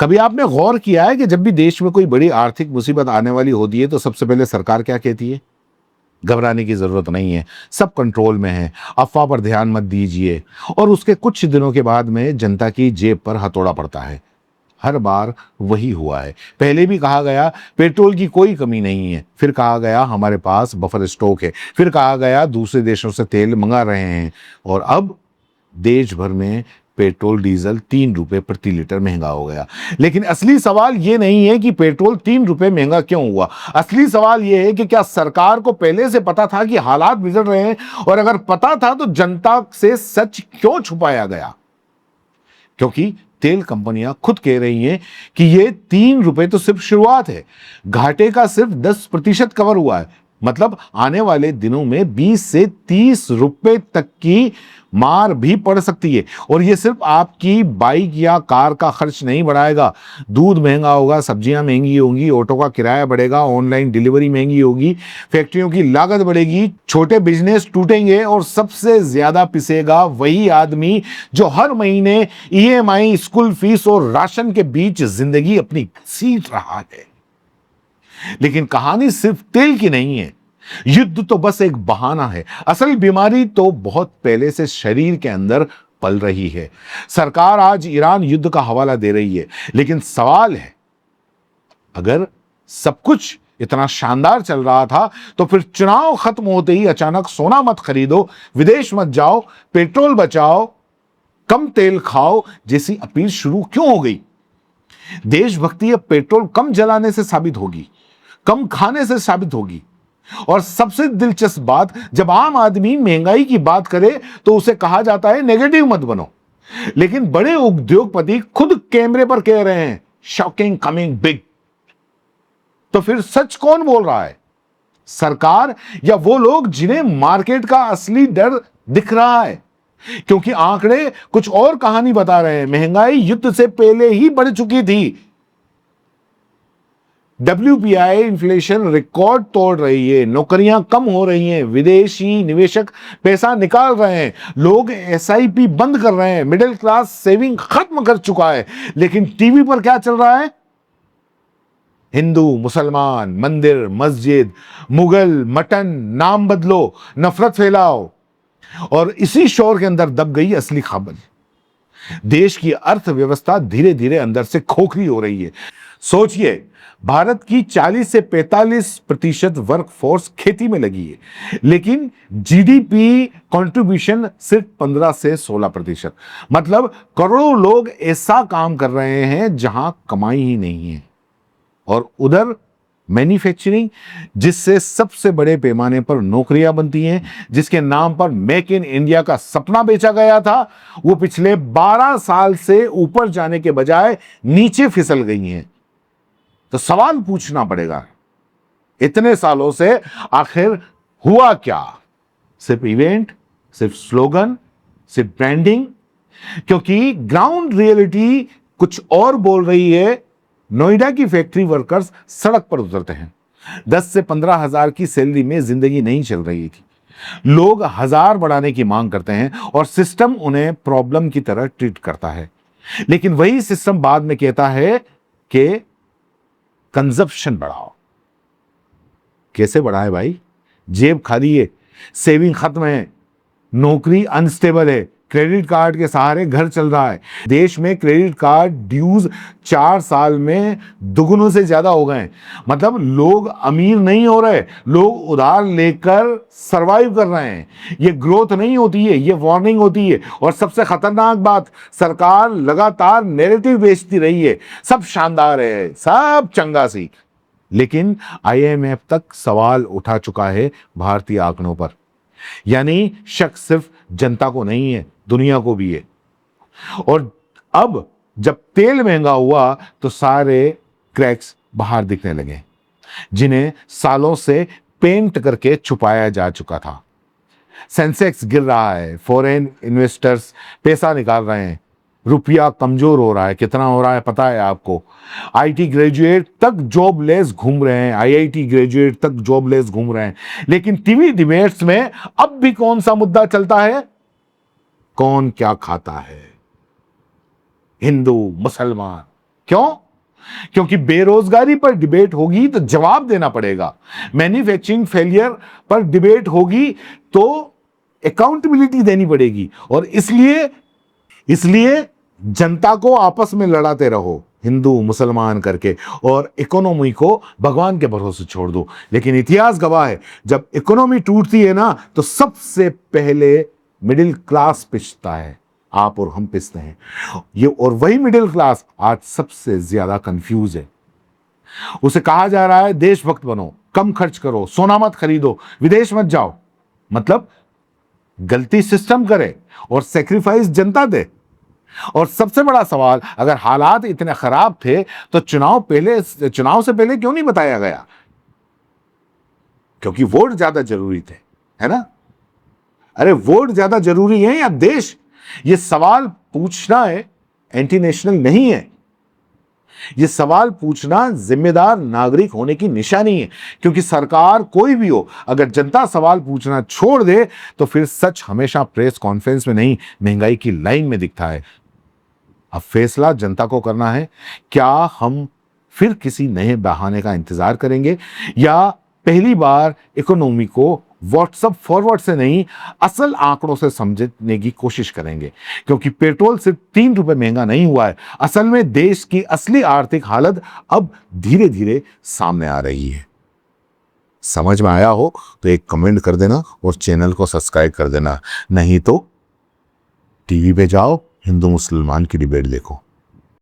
कभी आपने गौर किया है कि जब भी देश में कोई बड़ी आर्थिक मुसीबत आने वाली होती है तो सबसे पहले सरकार क्या कहती है? घबराने की जरूरत नहीं है, सब कंट्रोल में है, अफवाह पर ध्यान मत दीजिए। और उसके कुछ दिनों के बाद में जनता की जेब पर हथौड़ा पड़ता है। हर बार वही हुआ है। पहले भी कहा गया पेट्रोल की कोई कमी नहीं है, फिर कहा गया हमारे पास बफर स्टॉक है, फिर कहा गया दूसरे देशों से तेल मंगा रहे हैं, और अब देश भर में पेट्रोल डीजल 3 रुपए प्रति लीटर महंगा हो गया। लेकिन असली सवाल यह नहीं है कि पेट्रोल 3 रुपए महंगा क्यों हुआ। असली सवाल यह है कि क्या सरकार को पहले से पता था कि हालात बिगड़ रहे हैं, और अगर पता था तो जनता से सच क्यों छुपाया गया? क्योंकि तेल कंपनियां खुद कह रही हैं कि ये 3 रुपए तो सिर्फ शुरुआत है, घाटे का सिर्फ 10% कवर हुआ है। मतलब आने वाले दिनों में 20 से 30 रुपए तक की मार भी पड़ सकती है। और ये सिर्फ आपकी बाइक या कार का खर्च नहीं बढ़ाएगा। दूध महंगा होगा, सब्जियां महंगी होंगी, ऑटो का किराया बढ़ेगा, ऑनलाइन डिलीवरी महंगी होगी, फैक्ट्रियों की लागत बढ़ेगी, छोटे बिजनेस टूटेंगे, और सबसे ज्यादा पिसेगा वही आदमी जो हर महीने ईएमआई, स्कूल फीस और राशन के बीच जिंदगी अपनी घसीट रहा है। लेकिन कहानी सिर्फ तेल की नहीं है। युद्ध तो बस एक बहाना है, असल बीमारी तो बहुत पहले से शरीर के अंदर पल रही है। सरकार आज ईरान युद्ध का हवाला दे रही है, लेकिन सवाल है, अगर सब कुछ इतना शानदार चल रहा था तो फिर चुनाव खत्म होते ही अचानक सोना मत खरीदो, विदेश मत जाओ, पेट्रोल बचाओ, कम तेल खाओ जैसी अपील शुरू क्यों हो गई? देशभक्ति अब पेट्रोल कम जलाने से साबित होगी, कम खाने से साबित होगी। और सबसे दिलचस्प बात, जब आम आदमी महंगाई की बात करे तो उसे कहा जाता है नेगेटिव मत बनो। लेकिन बड़े उद्योगपति खुद कैमरे पर कह रहे हैं शॉकिंग कमिंग बिग। तो फिर सच कौन बोल रहा है, सरकार या वो लोग जिन्हें मार्केट का असली डर दिख रहा है? क्योंकि आंकड़े कुछ और कहानी बता रहे हैं। महंगाई युद्ध से पहले ही बढ़ चुकी थी। WPI इन्फ्लेशन रिकॉर्ड तोड़ रही है, नौकरियां कम हो रही हैं, विदेशी निवेशक पैसा निकाल रहे हैं, लोग SIP बंद कर रहे हैं, मिडिल क्लास सेविंग खत्म कर चुका है। लेकिन टीवी पर क्या चल रहा है? हिंदू, मुसलमान, मंदिर, मस्जिद, मुगल, मटन, नाम बदलो, नफरत फैलाओ। और इसी शोर के अंदर दब गई असली खबर। देश की अर्थव्यवस्था धीरे धीरे अंदर से खोखली हो रही है। सोचिए, भारत की 40 से 45% वर्कफोर्स खेती में लगी है, लेकिन GDP कंट्रीब्यूशन सिर्फ 15 से 16%। मतलब करोड़ों लोग ऐसा काम कर रहे हैं जहां कमाई ही नहीं है। और उधर मैन्युफैक्चरिंग, जिससे सबसे बड़े पैमाने पर नौकरियां बनती हैं, जिसके नाम पर मेक इन इंडिया का सपना बेचा गया था, वो पिछले 12 साल से ऊपर जाने के बजाय नीचे फिसल गई हैं। तो सवाल पूछना पड़ेगा, इतने सालों से आखिर हुआ क्या? सिर्फ इवेंट, सिर्फ स्लोगन, सिर्फ ब्रांडिंग? क्योंकि ग्राउंड रियलिटी कुछ और बोल रही है। नोएडा की फैक्ट्री वर्कर्स सड़क पर उतरते हैं। 10 से 15 हजार की सैलरी में जिंदगी नहीं चल रही थी। लोग 1000 बढ़ाने की मांग करते हैं और सिस्टम उन्हें प्रॉब्लम की तरह ट्रीट करता है। लेकिन वही सिस्टम बाद में कहता है कि कंजप्शन बढ़ाओ। कैसे बढ़ाए भाई? जेब खाली है, सेविंग खत्म है, नौकरी अनस्टेबल है, क्रेडिट कार्ड के सहारे घर चल रहा है। देश में क्रेडिट कार्ड ड्यूज 4 साल में दुगुनों से ज्यादा हो गए। मतलब लोग अमीर नहीं हो रहे, लोग उधार लेकर सरवाइव कर रहे हैं। ये ग्रोथ नहीं होती है, ये वार्निंग होती है। और सबसे खतरनाक बात, सरकार लगातार नैरेटिव बेचती रही है, सब शानदार है, सब चंगा सी। लेकिन IMF तक सवाल उठा चुका है भारतीय आंकड़ों पर। यानी शक सिर्फ जनता को नहीं है, दुनिया को भी है। और अब जब तेल महंगा हुआ तो सारे क्रैक्स बाहर दिखने लगे, जिन्हें सालों से पेंट करके छुपाया जा चुका था। सेंसेक्स गिर रहा है, फॉरेन इन्वेस्टर्स पैसा निकाल रहे हैं, रुपया कमजोर हो रहा है। कितना हो रहा है पता है आपको? IT ग्रेजुएट तक जॉबलेस घूम रहे हैं, IIT ग्रेजुएट तक जॉबलेस घूम रहे हैं। लेकिन टीवी डिबेट्स में अब भी कौन सा मुद्दा चलता है? कौन क्या खाता है। हिंदू, मुसलमान, क्यों? क्योंकि बेरोजगारी पर डिबेट होगी तो जवाब देना पड़ेगा, मैन्युफैक्चरिंग फेलियर पर डिबेट होगी तो अकाउंटेबिलिटी देनी पड़ेगी। और इसलिए जनता को आपस में लड़ाते रहो, हिंदू मुसलमान करके, और इकोनॉमी को भगवान के भरोसे छोड़ दो। लेकिन इतिहास गवाह है, जब इकोनॉमी टूटती है ना तो सबसे पहले मिडिल क्लास पिसता है, आप और हम पिसते हैं ये। और वही मिडिल क्लास आज सबसे ज्यादा कंफ्यूज है। उसे कहा जा रहा है देशभक्त बनो, कम खर्च करो, सोना मत खरीदो, विदेश मत जाओ। मतलब गलती सिस्टम करे और सेक्रीफाइस जनता दे। और सबसे बड़ा सवाल, अगर हालात इतने खराब थे तो चुनाव से पहले क्यों नहीं बताया गया? क्योंकि वोट ज्यादा जरूरी थे, है ना? अरे वोट ज्यादा जरूरी है या देश? ये सवाल पूछना है एंटी नेशनल नहीं है। ये सवाल पूछना जिम्मेदार नागरिक होने की निशानी है। क्योंकि सरकार कोई भी हो, अगर जनता सवाल पूछना छोड़ दे तो फिर सच हमेशा प्रेस कॉन्फ्रेंस में नहीं, महंगाई की लाइन में दिखता है। अब फैसला जनता को करना है। क्या हम फिर किसी नए बहाने का इंतजार करेंगे या पहली बार इकोनॉमी को व्हाट्सएप फॉरवर्ड से नहीं, असल आंकड़ों से समझने की कोशिश करेंगे? क्योंकि पेट्रोल सिर्फ 3 रुपए महंगा नहीं हुआ है, असल में देश की असली आर्थिक हालत अब धीरे धीरे सामने आ रही है। समझ में आया हो तो एक कमेंट कर देना और चैनल को सब्सक्राइब कर देना, नहीं तो टीवी पे जाओ, हिंदू मुसलमान की डिबेट देखो।